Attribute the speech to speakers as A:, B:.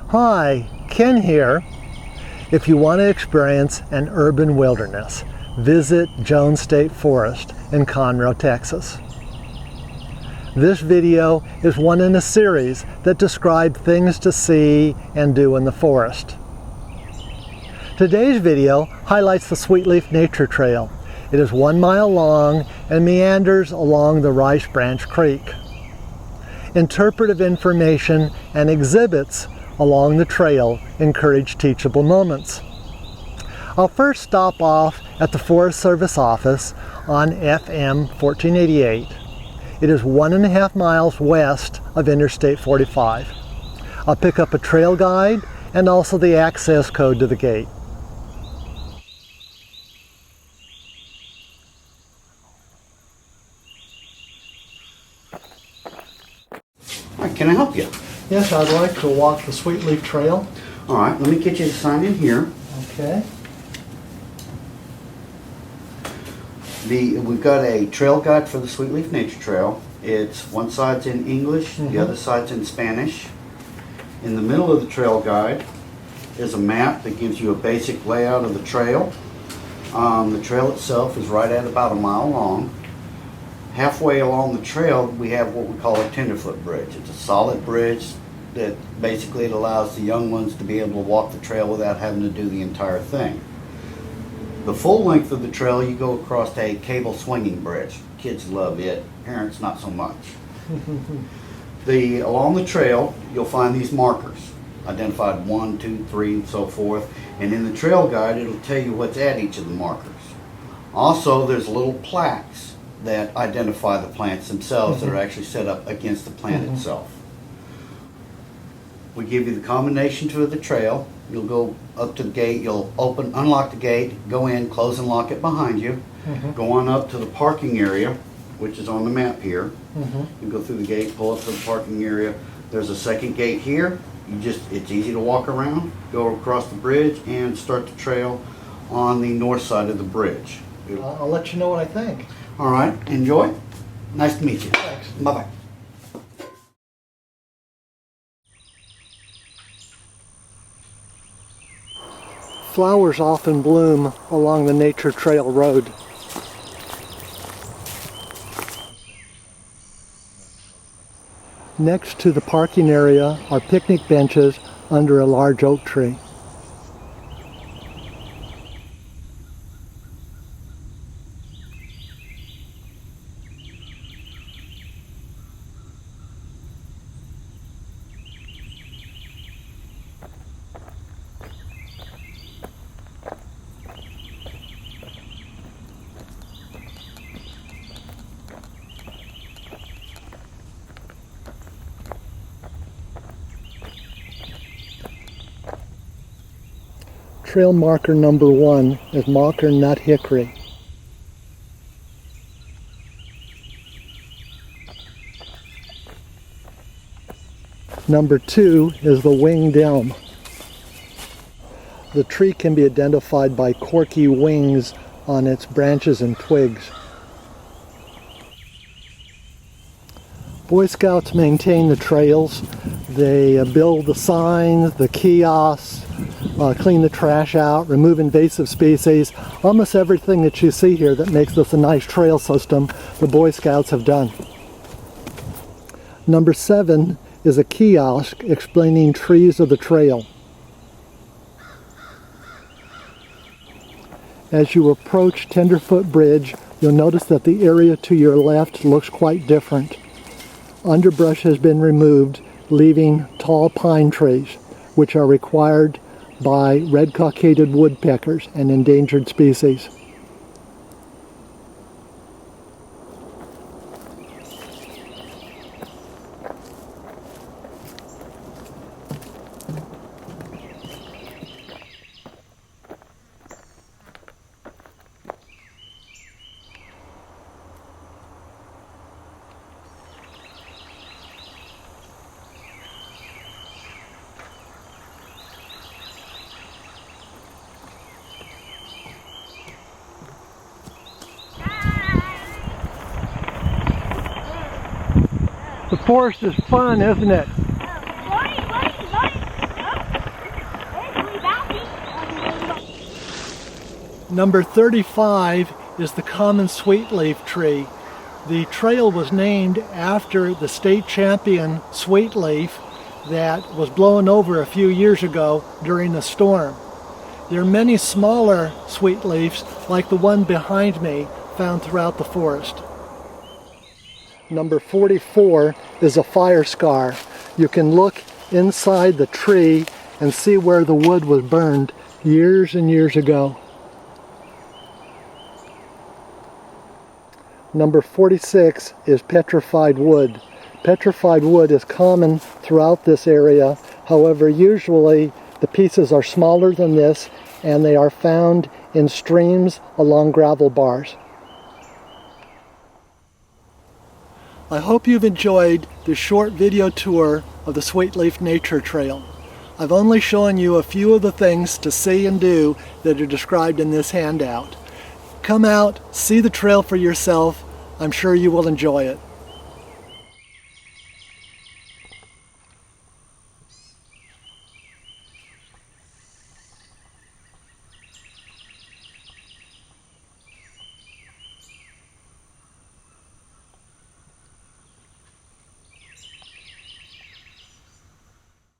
A: Hi, Ken here. If you want to experience an urban wilderness, visit Jones State Forest in Conroe, Texas. This video is one in a series that describe things to see and do in the forest. Today's video highlights the Sweetleaf Nature Trail. It is 1 mile long and meanders along the Rice Branch Creek. Interpretive information and exhibits along the trail encourage teachable moments. I'll first stop off at the Forest Service office on FM 1488. It is 1.5 miles west of Interstate 45. I'll pick up a trail guide and also the access code to the gate.
B: All right, can I help you?
A: Yes, I'd like to walk the Sweetleaf Trail.
B: All right, let me get you to sign in here.
A: Okay.
B: We've got a trail guide for the Sweetleaf Nature Trail. It's one side's in English, the other side's in Spanish. In the middle of the trail guide is a map that gives you a basic layout of the trail. The trail itself is right at about 1 mile long. Halfway along the trail, we have what we call a tenderfoot bridge. It's a solid bridge that basically it allows the young ones to be able to walk the trail without having to do the entire thing. The full length of the trail, you go across a cable swinging bridge. Kids love it, parents not so much. Along the trail, you'll find these markers, identified 1, 2, 3, and so forth. And in the trail guide, it'll tell you what's at each of the markers. Also, there's little plaques that identify the plants themselves that are actually set up against the plant itself. We give you the combination to the trail. You'll go up to the gate, you'll unlock the gate, go in, close and lock it behind you. Go on up to the parking area, which is on the map here. You go through the gate, pull up to the parking area. There's a second gate here. It's easy to walk around, go across the bridge and start the trail on the north side of the bridge.
A: I'll let you know what I think.
B: All right, enjoy. Nice to meet you.
A: Thanks.
B: Bye-bye.
A: Flowers often bloom along the Nature Trail road. Next to the parking area are picnic benches under a large oak tree. Trail marker number 1 is Mocker Nut Hickory. Number 2 is the Winged Elm. The tree can be identified by corky wings on its branches and twigs. Boy Scouts maintain the trails. They build the signs, the kiosks, clean the trash out, remove invasive species. Almost everything that you see here that makes this a nice trail system, the Boy Scouts have done. Number 7 is a kiosk explaining trees of the trail. As you approach Tenderfoot Bridge, you'll notice that the area to your left looks quite different. Underbrush has been removed, leaving tall pine trees, which are required by red-cockaded woodpeckers, an endangered species. The forest is fun, isn't it? Number 35 is the common sweetleaf tree. The trail was named after the state champion sweetleaf that was blown over a few years ago during a storm. There are many smaller sweetleafs like the one behind me found throughout the forest. Number 44 is a fire scar. You can look inside the tree and see where the wood was burned years and years ago. Number 46 is petrified wood. Petrified wood is common throughout this area. However, usually the pieces are smaller than this and they are found in streams along gravel bars. I hope you've enjoyed this short video tour of the Sweetleaf Nature Trail. I've only shown you a few of the things to see and do that are described in this handout. Come out, see the trail for yourself. I'm sure you will enjoy it.